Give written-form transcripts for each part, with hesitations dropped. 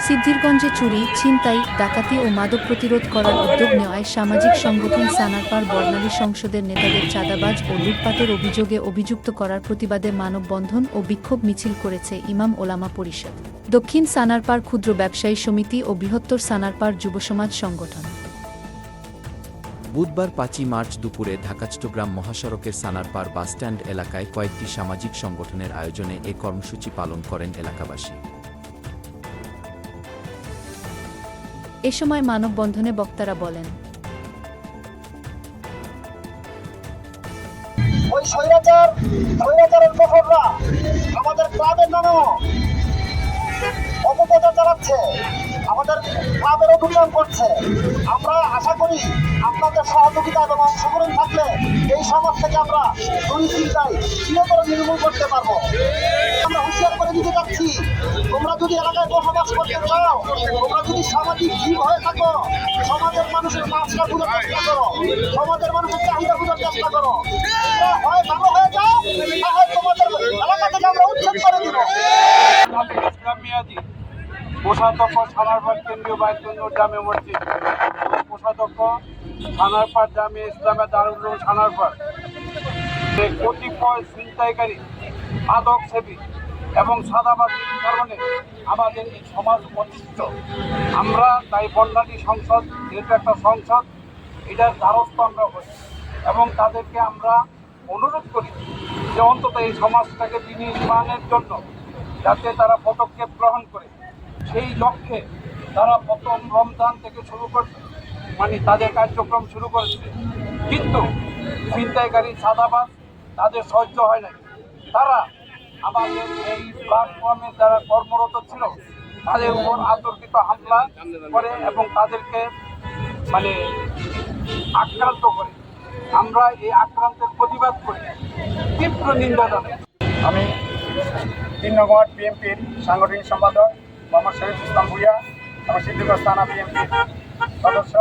সিদ্ধিরগঞ্জে চুরি, ছিনতাই, ডাকাতি ও মাদক প্রতিরোধ করার উদ্যোগ নেওয়ায় সামাজিক সংগঠন সানারপাড় বর্ণালী সংসদের নেতাদের চাঁদাবাজ ও লুটপাটের অভিযোগে অভিযুক্ত করার প্রতিবাদে মানববন্ধন ও বিক্ষোভ মিছিল করেছে ইমাম ওলামা পরিষদ, দক্ষিণ সানারপাড় ক্ষুদ্র ব্যবসায়ী সমিতি ও বৃহত্তর সানারপাড় যুবসমাজ সংগঠন। বুধবার ৫ই মার্চ দুপুরে ঢাকা-চট্টগ্রাম মহাসড়কের সানারপাড় বাসস্ট্যান্ড এলাকায় কয়েকটি সামাজিক সংগঠনের আয়োজনে এ কর্মসূচি পালন করেন এলাকাবাসী। এ সময় মানববন্ধনে বক্তারা বলেন, ওই স্বৈরাচারের প্রহররা আমাদের ক্লাবের নামেও অপপ্রচার চালাচ্ছে, আমাদের ক্লাবের অভিযান করছে। আমরা আশা করি আপনাদের সহযোগিতা এবং অংশগ্রহণ থাকলে এই সমাজ থেকে আমরা চুরি ছিনতাই চিরতরে নির্মূল করতে পারবো। আমরা হুঁশিয়ার করে দিতে চাচ্ছি, তোমরা যদি এলাকায় বসবাস করতে চাও, তোমরা যদি সামাজিক জীব হয়ে থাকো, সমাজের মানুষের মাছটা বোঝার চেষ্টা করো, সমাজের মানুষের চাহিদা বোঝার চেষ্টা করো। হয় ভালো হয়ে যাও, না হয় তোমাদের এলাকা থেকে আমরা উচ্ছেদ করে দিব। কোষাধ্যক্ষ সানারপাড় কেন্দ্রীয় বাইতুল জামে মসজিদ এবং কোষাধ্যক্ষ সানারপাড় জামে ইসলামে দারুল উলুম সানারপাড় কতিপয় ছিনতাইকারী, মাদক সেবী এবং সাদাবাজির কারণে আমাদের এই সমাজ অতিষ্ঠ। আমরা তাই বর্ণালী সংসদ, যেহেতু একটা সংসদ, এটার দ্বারস্থ আমরা হই এবং তাদেরকে আমরা অনুরোধ করি যে অন্তত এই সমাজটাকে বিনির্মাণের জন্য যাতে তারা পদক্ষেপ গ্রহণ করে। সেই লক্ষ্যে তারা প্রথম রমজান থেকে শুরু করছে, তাদের কার্যক্রম শুরু করেছে, কিন্তু ছিনতাইকারী সাদাবাজ তাদের সহ্য হয় নাই। তারা আমাদের এই প্ল্যাটফর্মে যারা কর্মরত ছিল তাদের উপর আতর্কিত হামলা করে এবং তাদেরকে আক্রান্ত করে। আমরা এই আক্রান্তের প্রতিবাদ করি, তীব্র নিন্দা জানাই। আমি ৩ নং ওয়ার্ড বিএনপির সাংগঠনিক সম্পাদক মোহাম্মদ শরীফ ইসলাম ভুইয়া এবং সিদ্ধিরগঞ্জ থানা বিএনপির সদস্য।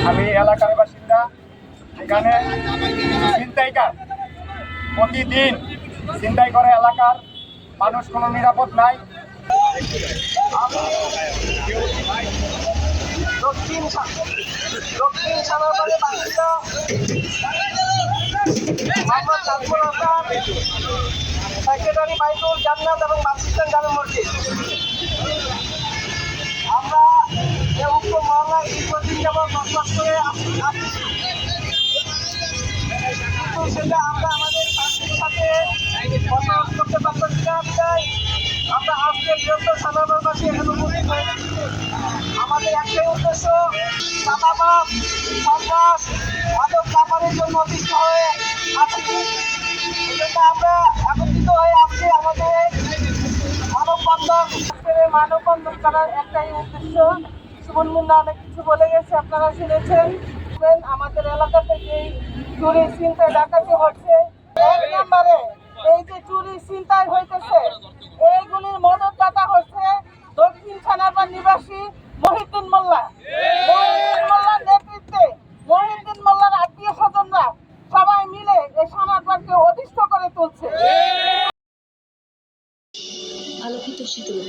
আমি এলাকার বাসিন্দা। এখানে ছিনতাইকার প্রতিদিন ছিনতাই করে, এলাকার মানুষ কোনো নিরাপদ নাই। দক্ষিণ সানারপাড়ের বাসিন্দা মোহাম্মদ নাজমুল হাসান, সেক্রেটারি বাইতুল জান্নাত এবং বাসস্ট্যান্ড জামে মসজিদ। আমরা উক্ত মহল্লায় দীর্ঘদিন যাবৎ বসবাস করে সেটা আমরা আমাদের শান্তির সাথে বসবাস করতে পারতেছি না। আমরা আজকে বৃহত্তর সানারপাড়বাসী এখানে উপস্থিত হয়েছি। আমাদের একটাই উদ্দেশ্য, চাঁদাবাজ, সন্ত্রাস, মাদক ব্যাপারের জন্য অতিষ্ঠ হয়ে আছি। এজন্য আমরা একত্রিত হয়ে আজকে আমাদের মানববন্ধন করার একটাই উদ্দেশ্য। সুমন মুন্না অনেক কিছু বলে গেছে, আপনারা শুনেছেন। আমাদের এলাকা থেকে চুরি ছিনতাই ডাকাতি হচ্ছে। এক নম্বরে এই যে চুরি ছিনতাই হইতেছে, এইগুলির মদতদাতা হচ্ছে দক্ষিণ সানারপাড় নিবাসী মহিউদ্দিন মোল্লা। মহিউদ্দিন মোল্লার নেতৃত্বে মহিউদ্দিন মোল্লার আত্মীয় স্বজনরা সবাই মিলে এই সানারপাড়কে অতিষ্ঠ করে তুলছে। আলোকিত শীতল